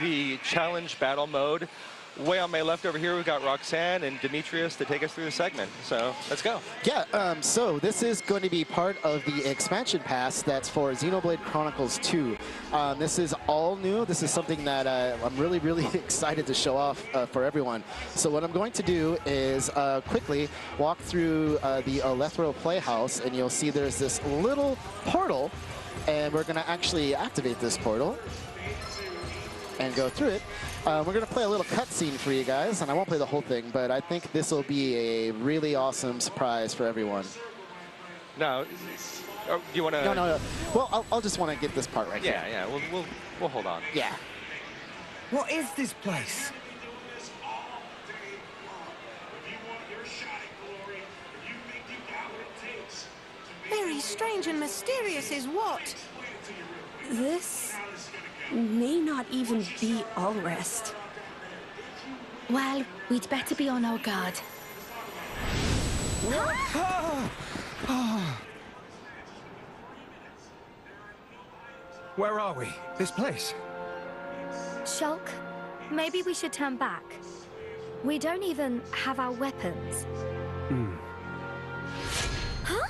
the challenge battle mode. Way on my left over here, we've got Roxanne and Demetrius to take us through the segment. So let's go. Yeah, so this is going to be part of the expansion pass that's for Xenoblade Chronicles 2. This is all new. This is something that I'm really, really excited to show off for everyone. So what I'm going to do is quickly walk through the Alethro Playhouse, and you'll see there's this little portal, and we're going to actually activate this portal and go through it. We're going to play a little cutscene for you guys, and I won't play the whole thing, but I think this will be a really awesome surprise for everyone. No, do you want to? No. Well, I'll just want to get this part right here. Yeah, we'll hold on. Yeah. What is this place? Very strange and mysterious is what? This may not even be all rest. Well, we'd better be on our guard. Where are we? This place? Shulk, maybe we should turn back. We don't even have our weapons. Huh?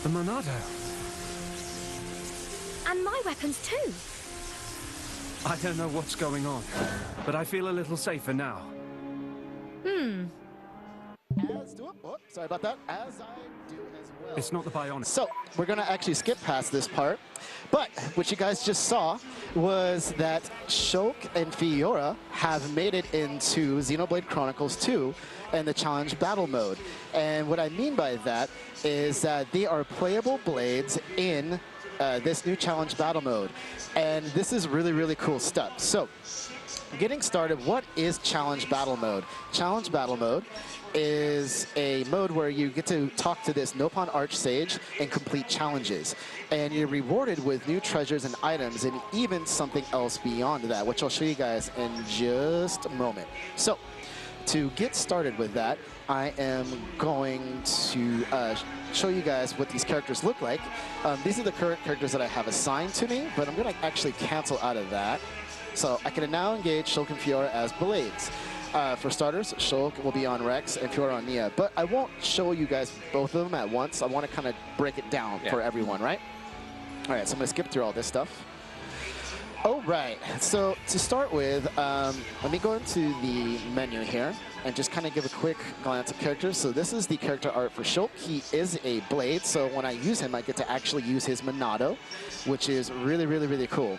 The Monado. And my weapons too. I don't know what's going on, but I feel a little safer now. Sorry about that. As I do as well. It's not the bionic. So we're going to actually skip past this part. But what you guys just saw was that Shulk and Fiora have made it into Xenoblade Chronicles 2 and the challenge battle mode. And what I mean by that is that they are playable blades in this new challenge battle mode. And this is really, really cool stuff. So getting started, what is challenge battle mode? Challenge battle mode is a mode where you get to talk to this Nopon Archsage and complete challenges. And you're rewarded with new treasures and items and even something else beyond that, which I'll show you guys in just a moment. So to get started with that, I am going to show you guys what these characters look like. These are the current characters that I have assigned to me, but I'm going to actually cancel out of that. So I can now engage Shulk and Fiora as blades. For starters, Shulk will be on Rex and Fiora on Nia, but I won't show you guys both of them at once. I want to kind of break it down for everyone, right? All right, so I'm going to skip through all this stuff. All right, so to start with, let me go into the menu here and just kind of give a quick glance at characters. So this is the character art for Shulk. He is a blade, so when I use him, I get to actually use his Monado, which is really, really, really cool.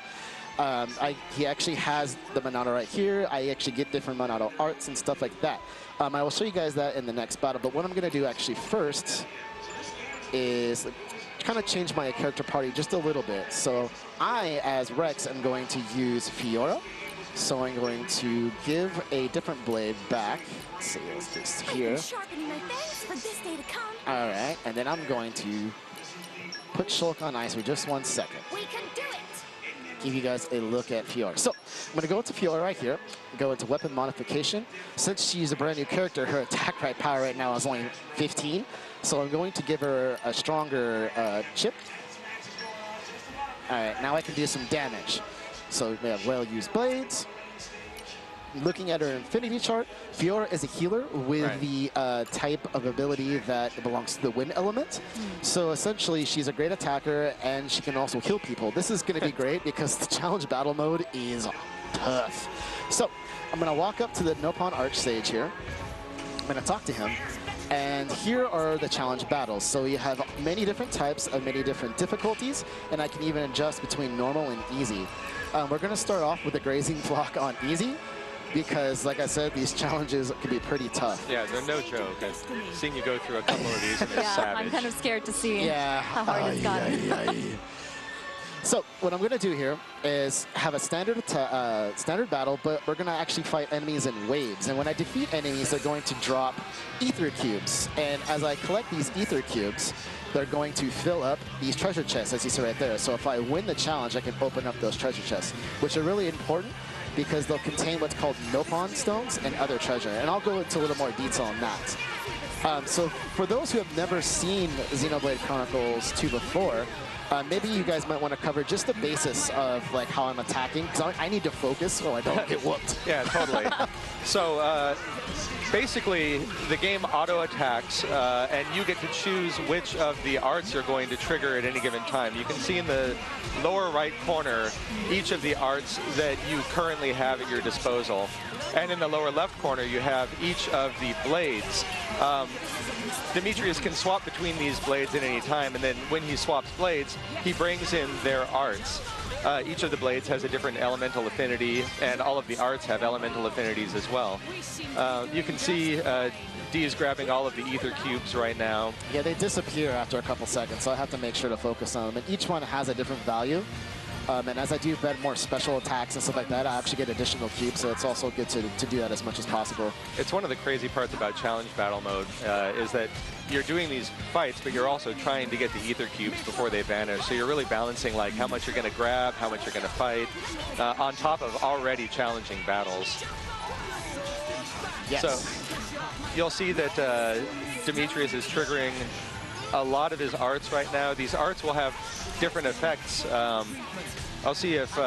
He actually has the Monado right here. I actually get different Monado arts and stuff like that. I will show you guys that in the next battle, but what I'm going to do actually first is kind of change my character party just a little bit. So I, as Rex, am going to use Fiora. So I'm going to give a different blade back. Let's see, let's just here. All right, and then I'm going to put Shulk on ice for just 1 second. We can do it! Give you guys a look at Fiora. So I'm going to go into Fiora right here, go into weapon modification. Since she's a brand new character, her attack power right now is only 15. So I'm going to give her a stronger chip. All right, now I can do some damage. So we have well-used blades. Looking at her infinity chart, Fiora is a healer with the type of ability that belongs to the wind element. So essentially, she's a great attacker, and she can also heal people. This is going to be great because the challenge battle mode is tough. So I'm going to walk up to the Nopon Archsage here. I'm going to talk to him. And here are the challenge battles. So you have many different types of many different difficulties, and I can even adjust between normal and easy. We're going to start off with the grazing flock on easy, because, like I said, these challenges can be pretty tough. Yeah, they're no joke. I've seen you go through a couple of these, and it's savage. I'm kind of scared to see how hard it's gotten. So what I'm going to do here is have a standard battle, but we're going to actually fight enemies in waves. And when I defeat enemies, they're going to drop ether cubes. And as I collect these ether cubes, they're going to fill up these treasure chests, as you see right there. So if I win the challenge, I can open up those treasure chests, which are really important because they'll contain what's called Nopon stones and other treasure. And I'll go into a little more detail on that. So for those who have never seen Xenoblade Chronicles 2 before, maybe you guys might want to cover just the basis of like how I'm attacking, because I need to focus so I don't get whooped. Yeah, totally. So basically, the game auto-attacks, and you get to choose which of the arts you're going to trigger at any given time. You can see in the lower right corner each of the arts that you currently have at your disposal. And in the lower left corner, you have each of the blades. Demetrius can swap between these blades at any time, and then when he swaps blades, he brings in their arts. Each of the blades has a different elemental affinity, and all of the arts have elemental affinities as well. You can see D is grabbing all of the ether cubes right now. Yeah, they disappear after a couple seconds, so I have to make sure to focus on them. And each one has a different value. And as I do more special attacks and stuff like that, I actually get additional cubes, so it's also good to do that as much as possible. It's one of the crazy parts about challenge battle mode, is that you're doing these fights, but you're also trying to get the ether cubes before they vanish. So you're really balancing like how much you're going to grab, how much you're going to fight, on top of already challenging battles. Yes. So you'll see that Demetrius is triggering a lot of his arts right now. These arts will have different effects. I'll see if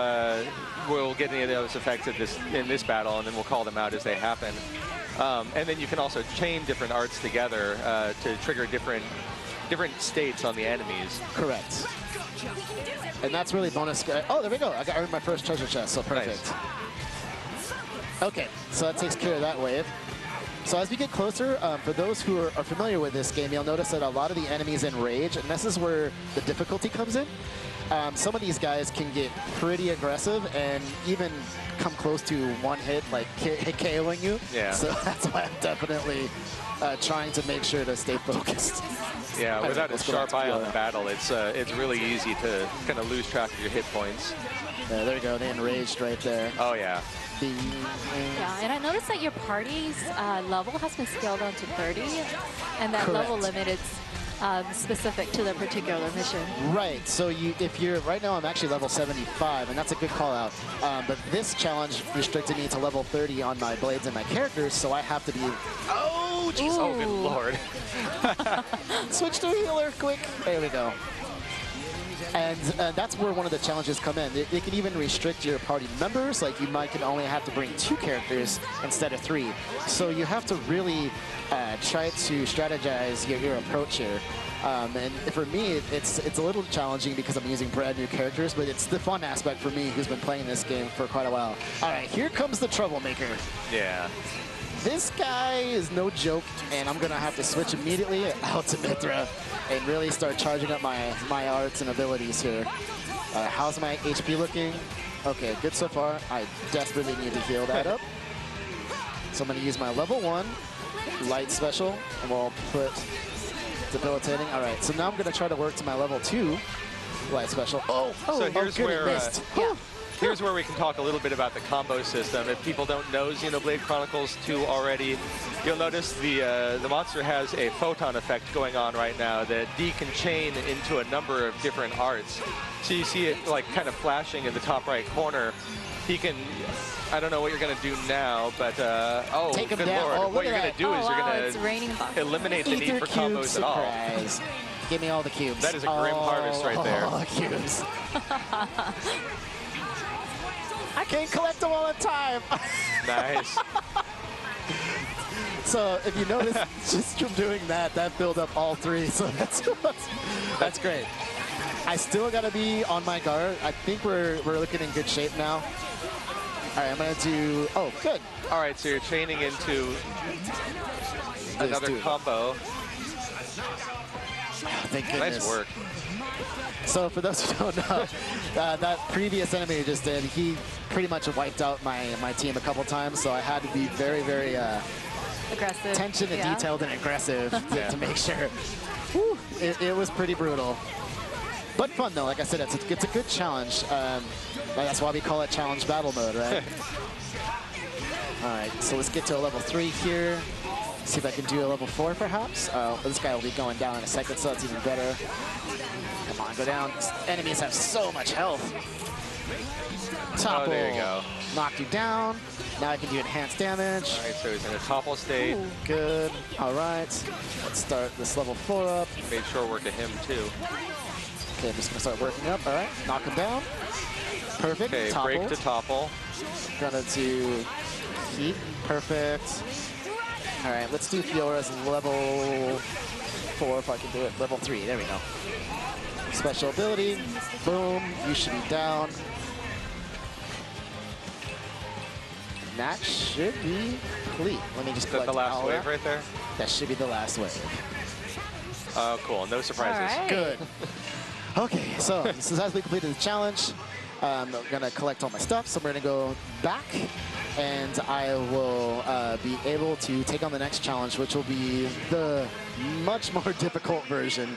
we'll get any of those effects in this battle, and then we'll call them out as they happen. And then you can also chain different arts together to trigger different states on the enemies. Correct. And that's really bonus. Oh, there we go. I earned my first treasure chest, so perfect. Nice. Okay, so that takes care of that wave. So as we get closer, for those who are familiar with this game, you'll notice that a lot of the enemies enrage, and this is where the difficulty comes in. Some of these guys can get pretty aggressive and even come close to one hit, like KOing you. Yeah. So that's why I'm definitely trying to make sure to stay focused. Yeah, without a sharp eye on the battle, it's really easy to kind of lose track of your hit points. Yeah, there you go. They enraged right there. Oh, yeah. Yeah, and I noticed that your party's level has been scaled down to 30, and that Correct. level limit is specific to the particular mission. Right, so if you're, right now I'm actually level 75, and that's a good call out. But this challenge restricted me to level 30 on my blades and my characters, so I have to be, oh, jeez, oh, good lord. Switch to healer, quick. There we go. And that's where one of the challenges come in. It can even restrict your party members, like you can only have to bring 2 characters instead of 3. So you have to really try to strategize your approach here. And for me, it's a little challenging because I'm using brand new characters, but it's the fun aspect for me who's been playing this game for quite a while. All right, here comes the troublemaker. Yeah. This guy is no joke, and I'm gonna have to switch immediately out to Mithra and really start charging up my arts and abilities here. How's my HP looking? Okay, good so far. I desperately need to heal that up. So I'm gonna use my level 1 light special, and we'll put debilitating. All right, so now I'm gonna try to work to my level 2 light special. Oh, so here's where missed. here's where we can talk a little bit about the combo system. If people don't know Xenoblade Chronicles 2 already, you'll notice the monster has a photon effect going on right now that D can chain into a number of different arts. So you see it like kind of flashing in the top right corner. He can, I don't know what you're going to do now, but oh, take him good down. lord. Oh, what you're going to do is you're going to eliminate the need for combos at all. Give me all the cubes. That is a grim harvest right there. All the cubes. I can't collect them all in time. Nice. So if you notice, just from doing that filled up all 3. So that's great. I still got to be on my guard. I think we're looking in good shape now. All right, I'm going to do, oh, good. All right, so you're chaining into another combo. Oh, thank goodness. Nice work. So for those who don't know, that previous enemy you just did, he pretty much wiped out my team a couple times, so I had to be very, very aggressive, attention to detailed and aggressive to make sure. Whew, it was pretty brutal. But fun though, like I said, it's a good challenge. That's why we call it challenge battle mode, right? All right, so let's get to a level 3 here. See if I can do a level 4 perhaps. This guy will be going down in a second, so that's even better. Come on, go down. Enemies have so much health. Topple. Oh, there you go. Knocked you down. Now I can do enhanced damage. All right, so he's in a topple state. Ooh, good. All right. Let's start this level 4 up. Made short work of him, too. Okay, I'm just gonna start working up. All right, knock him down. Perfect. Okay, Toppled. break to topple. Gonna do heat. Perfect. All right, let's do Fiora's level 4 if I can do it. Level 3. There we go. Special ability. Boom. You should be down. That should be complete. Let me just Is that collect the last all wave that. right there? That should be the last wave. Oh, cool. No surprises. All right. Good. Okay, so this is as we completed the challenge. I'm gonna collect all my stuff, so we're gonna go back, and I will be able to take on the next challenge, which will be the much more difficult version.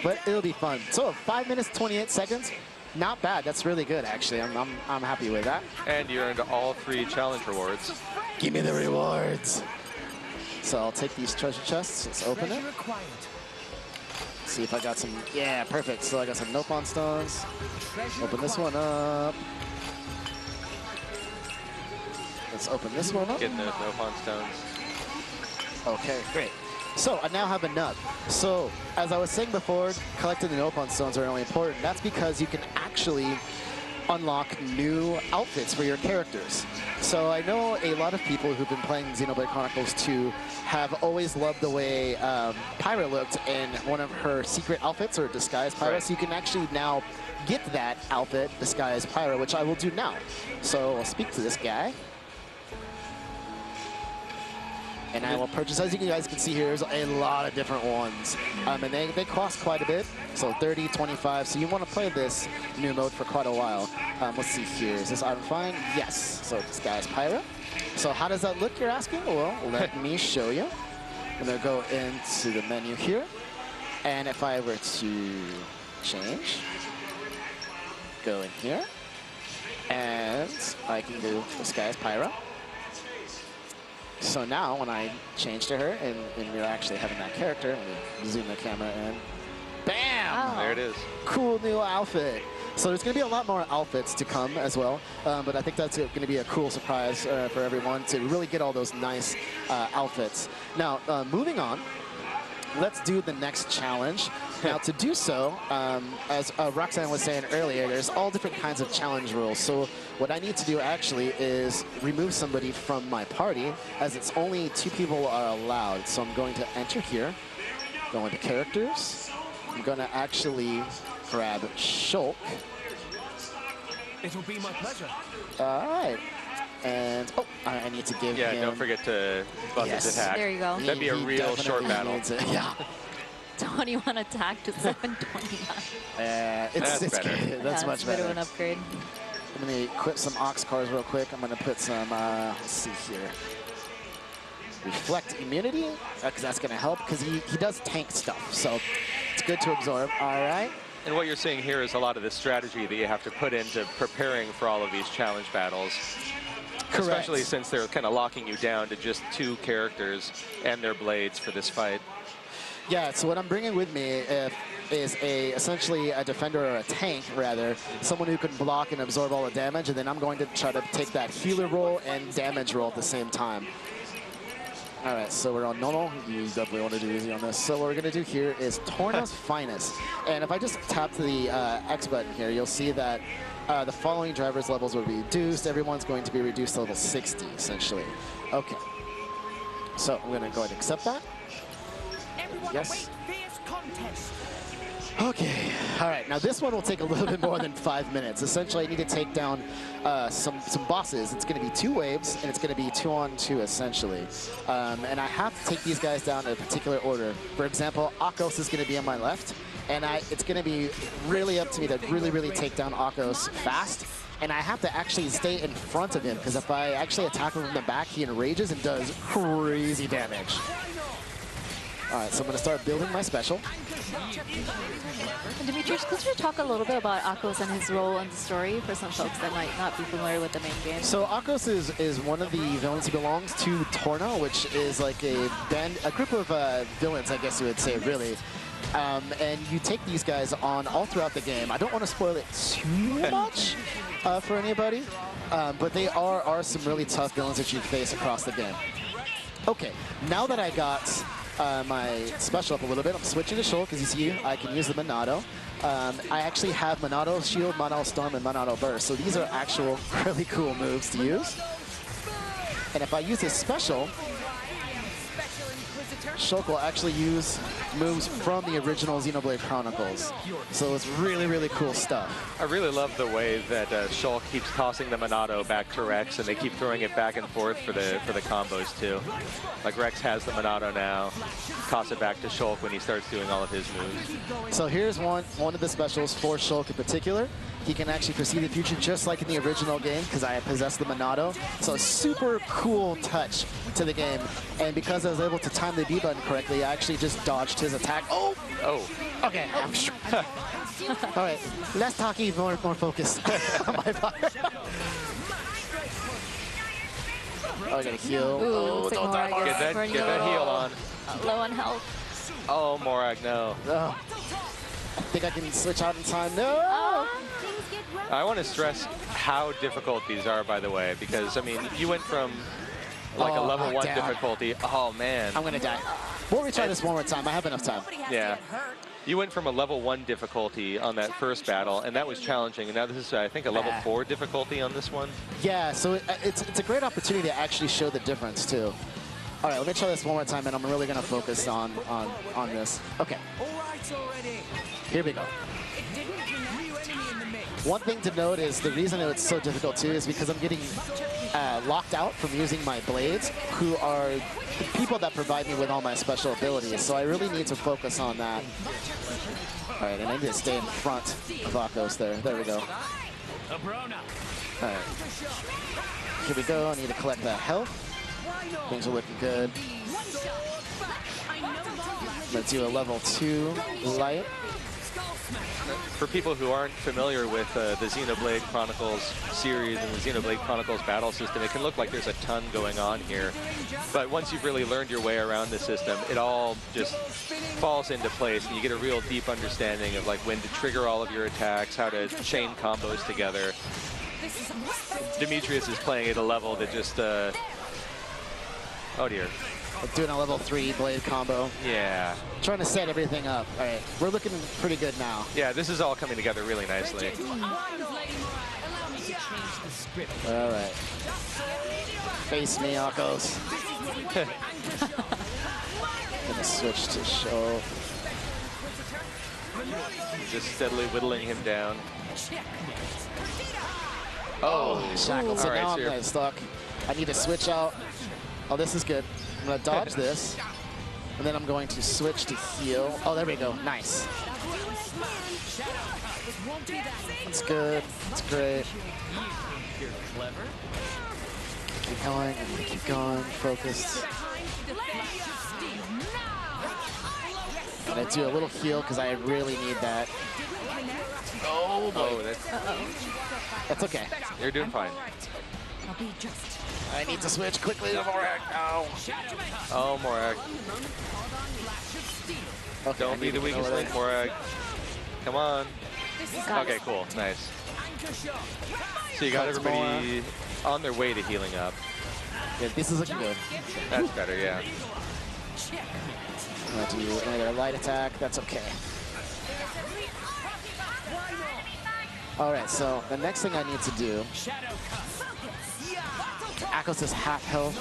But it'll be fun. So 5 minutes, 28 seconds. Not bad. That's really good, actually. I'm happy with that. And you earned all 3 challenge rewards. Give me the rewards. So I'll take these treasure chests. Let's open it. See if I got some. Yeah, perfect. So I got some Nopon stones. Open this one up. Let's open this one up. Getting those Nopon stones. Okay, great. So I now have a nub. So as I was saying before, collecting the Nopon stones are really important. That's because you can actually unlock new outfits for your characters. So I know a lot of people who've been playing Xenoblade Chronicles 2 have always loved the way Pyra looked in one of her secret outfits, or Disguise Pyra. Right. So you can actually now get that outfit, Disguise Pyra, which I will do now. So I'll speak to this guy. And I will purchase, as you guys can see here, there's a lot of different ones. And they cost quite a bit, so 30, 25. So you want to play this new mode for quite a while. Let's see here, is this item fine? Yes, so this guy's Pyra. So how does that look, you're asking? Well, let me show you. I'm gonna go into the menu here. And if I were to change, go in here. And I can do this guy's Pyra. So now, when I change to her, and we're actually having that character, let me zoom the camera in. Bam! Oh. There it is. Cool new outfit. So there's going to be a lot more outfits to come as well, but I think that's going to be a cool surprise for everyone to really get all those nice outfits. Now, moving on, let's do the next challenge. Now, to do so, as Roxanne was saying earlier, there's all different kinds of challenge rules. So what I need to do actually is remove somebody from my party, as it's only 2 people are allowed. So I'm going to enter here, go into characters. I'm going to actually grab Shulk. It'll be my pleasure. All right. And, oh, I need to give him... Yeah, don't forget to buff his Yes. attack. There you go. That'd be a He real short definitely battle. needs it. Yeah. 21 attack to 729. It's That's better. good. That's Yeah, much it's a bit better. of an upgrade. I'm going to equip some Ox cars real quick. I'm going to put some, let's see here. Reflect immunity, because that's going to help, because he does tank stuff. So it's good to absorb. All right. And what you're seeing here is a lot of the strategy that you have to put into preparing for all of these challenge battles. Correct. Especially since they're kind of locking you down to just 2 characters and their blades for this fight. Yeah, so what I'm bringing with me is essentially a defender, or a tank, rather, someone who can block and absorb all the damage, and then I'm going to try to take that healer role and damage role at the same time. All right, so we're on normal. You definitely want to do easy on this. So what we're going to do here is Torna's Finest. And if I just tap to the X button here, you'll see that the following drivers' levels will be reduced. Everyone's going to be reduced to level 60, essentially. Okay. So I'm going to go ahead and accept that. Yes. Okay. All right. Now this one will take a little bit more than 5 minutes. Essentially, I need to take down some bosses. It's going to be 2 waves, and it's going to be 2-on-2 essentially. And I have to take these guys down in a particular order. For example, Akos is going to be on my left, and it's going to be really up to me to really take down Akos fast. And I have to actually stay in front of him, because if I actually attack him from the back, he enrages and does crazy damage. All right, so I'm going to start building my special. And Demetrius, could you talk a little bit about Akos and his role in the story for some folks that might not be familiar with the main game? So Akos is one of the villains. He belongs to Torna, which is like a group of villains, I guess you would say, really. And you take these guys on all throughout the game. I don't want to spoil it too much for anybody, but they are some really tough villains that you face across the game. Okay, now that I got my special up a little bit. I'm switching to Shulk. As you see, I can use the Monado. I actually have Monado Shield, Monado Storm, and Monado Burst. So these are actual really cool moves to use. And if I use his special, Shulk will actually use moves from the original Xenoblade Chronicles. So it's really, really cool stuff. I really love the way that Shulk keeps tossing the Monado back to Rex, and they keep throwing it back and forth for the combos too. Like Rex has the Monado now, toss it back to Shulk when he starts doing all of his moves. So here's one of the specials for Shulk in particular. He can actually foresee the future just like in the original game because I possess the Monado. So a super cool touch to the game. And because I was able to time the B button correctly, I actually just dodged his attack. Oh! Oh. Okay. All right. Less talky, more focus on my part. Oh, I gotta heal. Ooh, Oh, looks like don't die, Morag is Morag. burning Get a that heal little, on. Low on health. Oh, Morag, no. Oh. I think I can switch out in time. No! I want to stress how difficult these are, by the way, because, I mean, you went from like a level 1 down. difficulty. Oh, man. I'm gonna die. We'll retry this one more time. I have enough time. Yeah. You went from a level 1 difficulty on that first battle, and that was challenging. And now this is, I think, a level 4 difficulty on this one. Yeah, so it's a great opportunity to actually show the difference, too. All right, let me try this one more time, and I'm really going to focus on this. Okay. Here we go. One thing to note is the reason it's so difficult, too, is because I'm getting locked out from using my blades, who are the people that provide me with all my special abilities. So I really need to focus on that. All right, and I need to stay in front of Akos there. There we go. All right. Here we go. I need to collect that health. Things are looking good. Let's do a level 2 light. For people who aren't familiar with the Xenoblade Chronicles series and the Xenoblade Chronicles battle system, it can look like there's a ton going on here. But once you've really learned your way around the system, it all just falls into place, and you get a real deep understanding of like when to trigger all of your attacks, how to chain combos together. Demetrius is playing at a level that just, oh dear. Doing a level 3 blade combo. Yeah. Trying to set everything up. All right, we're looking pretty good now. Yeah, this is all coming together really nicely. All right. Face me, Akos. Gonna switch to Shulk. Just steadily whittling him down. Shackled. So All right, now so I'm you're- kind of stuck. I need to switch out. Oh, this is good. I'm gonna dodge this, and then I'm going to switch to heal. Oh, there we go. Nice. That's good. That's great. Keep going. Keep going. Focused. I'm gonna do a little heal because I really need that. Oh, boy. That's okay. You're doing fine. I need to switch quickly to Morag. Oh. Oh, Morag. Okay, Don't be the weakest link, Morag. Come on. Okay, cool. Nice. So you got everybody on their way to healing up. Yeah, this is looking good. That's better, yeah. I'm going to do another light attack. That's okay. All right, so the next thing I need to do, Akos is half health.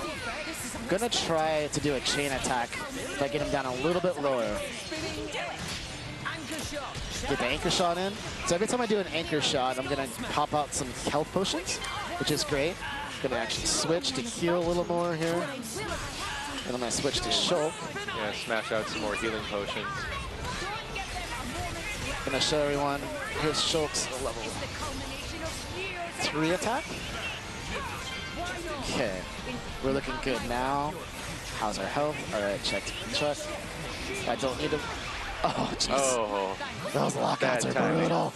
I'm gonna try to do a chain attack if I get him down a little bit lower. Get the anchor shot in. So every time I do an anchor shot, I'm gonna pop out some health potions, which is great. I'm gonna actually switch to heal a little more here. And I'm gonna switch to Shulk. Yeah, smash out some more healing potions. Gonna show everyone, here's Shulk's level 3 attack. Okay, we're looking good now. How's our health? All right, check. I don't need to. Oh, jeez. Oh, Those lockouts are timing. brutal.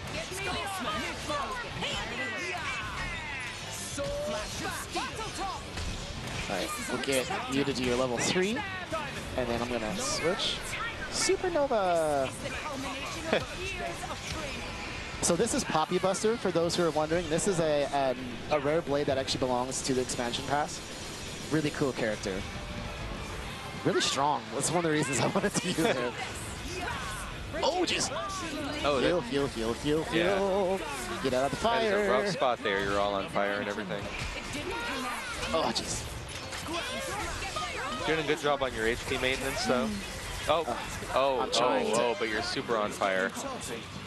All right, we'll get you to do your level 3, and then I'm gonna switch. Supernova. So this is Poppy Buster, for those who are wondering. This is a rare blade that actually belongs to the expansion pass. Really cool character. really strong. That's one of the reasons I wanted to use it. Oh, jeez. Oh, Heal, heal, heal, heal, heal. Get out of the fire. That is a rough spot there. You're all on fire and everything. Oh, jeez. Doing a good job on your HP maintenance, though. Oh, but you're super on fire.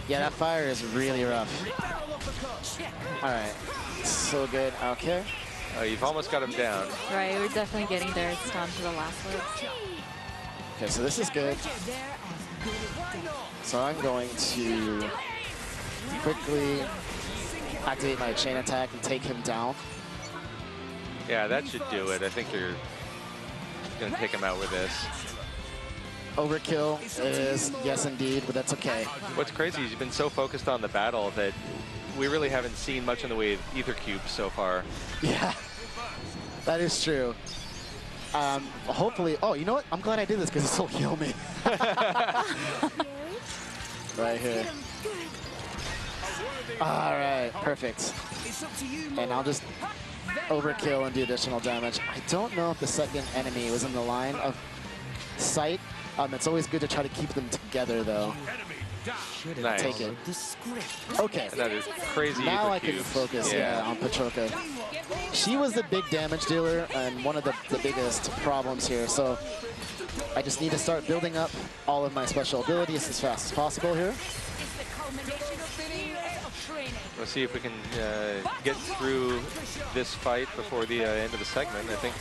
Yeah, that fire is really rough. All right. So good. Okay. Oh, you've almost got him down. Right, we're definitely getting there. It's down to the last word. Okay, so this is good. So I'm going to quickly activate my chain attack and take him down. Yeah, that should do it. I think you're going to take him out with this. Overkill is, yes indeed, but that's okay. What's crazy is you've been so focused on the battle that we really haven't seen much in the way of ether cubes so far. Yeah, that is true. Hopefully, oh, you know what? I'm glad I did this because this will kill me. Right here. All right, perfect. And I'll just overkill and do additional damage. I don't know if the second enemy was in the line of sight. It's always good to try to keep them together, though. Nice. Take it. Okay. That is crazy. Now I ether can cubes. focus, on Petroka. She was the big damage dealer and one of the biggest problems here. So I just need to start building up all of my special abilities as fast as possible here. We'll see if we can get through this fight before the end of the segment. I think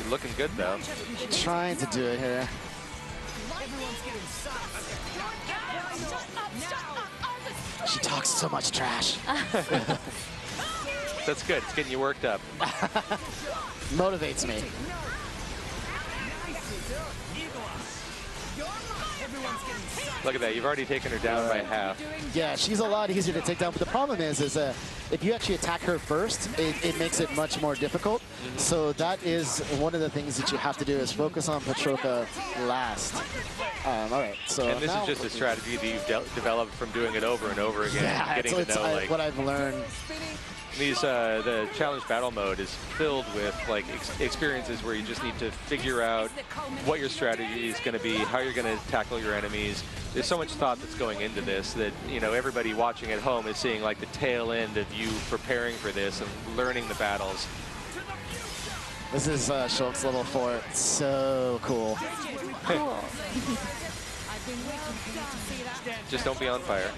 you're looking good, though. Trying to do it here. She talks so much trash. That's good. It's getting you worked up. Motivates me. Look at that. You've already taken her down by half. Yeah, she's a lot easier to take down. But the problem is if you actually attack her first, it makes it much more difficult. So that is one of the things that you have to do is focus on Petroka last. All right. So and this is just a strategy that you've developed from doing it over and over again. Yeah, getting to know like what I've learned. These the challenge battle mode is filled with like experiences where you just need to figure out what your strategy is going to be, how you're going to tackle your enemies. There's so much thought that's going into this that, you know, everybody watching at home is seeing like the tail end of you preparing for this and learning the battles. This is Shulk's level 4. It's so cool. Cool. Just don't be on fire.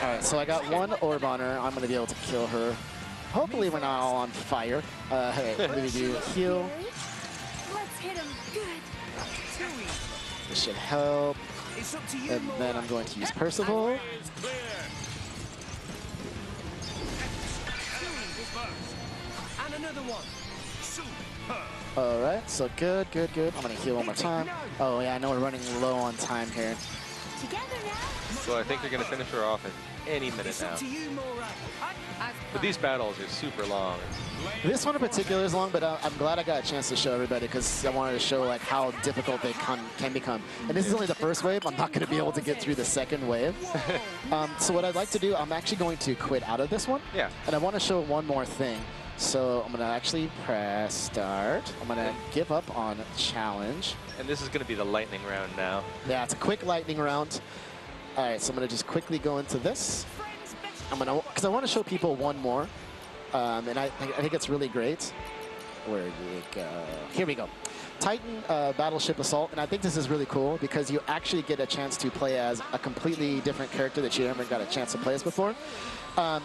All right, so I got one orb on her. I'm going to be able to kill her. Hopefully we're not all on fire. Hey, what do we do? Heal. Let's hit him good. This should help. And then I'm going to use Percival. All right, so good, good, good. I'm going to heal one more time. Oh, yeah, I know we're running low on time here. So I think you're going to finish her off in any minute now. But these battles are super long. This one in particular is long, but I'm glad I got a chance to show everybody because I wanted to show like how difficult they can become. And this is only the first wave. I'm not going to be able to get through the second wave. So what I'd like to do, I'm actually going to quit out of this one. Yeah. And I want to show one more thing. So I'm going to actually press start. I'm going to give up on challenge. And this is going to be the lightning round now. Yeah, it's a quick lightning round. All right, so I'm going to just quickly go into this. I'm going to, because I want to show people one more. And I think it's really great. Where did it go? Here we go. Titan Battleship Assault, and I think this is really cool because you actually get a chance to play as a completely different character that you never got a chance to play as before.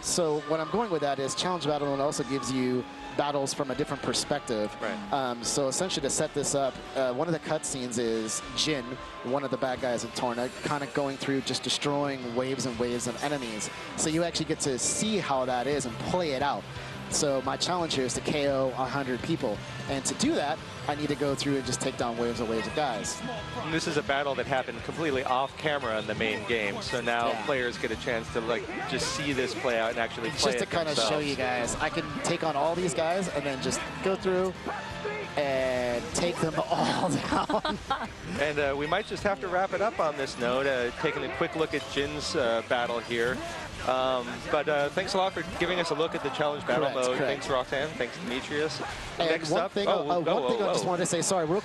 So what I'm going with that is Challenge Battle, and also gives you battles from a different perspective. Right. So essentially to set this up, one of the cutscenes is Jin, one of the bad guys in Torna, kind of going through just destroying waves and waves of enemies. So you actually get to see how that is and play it out. So my challenge here is to KO 100 people. And to do that, I need to go through and just take down waves and waves of guys. And this is a battle that happened completely off camera in the main game. So now players get a chance to like just see this play out and actually play just to kind of show you guys. I can take on all these guys and then just go through and take them all down. And we might just have to wrap it up on this note, taking a quick look at Jin's battle here. But thanks a lot for giving us a look at the challenge battle mode. Correct. Thanks, Roxanne. Thanks, Demetrius. And Next one up, thing, one thing I just wanted to say, sorry, real quick.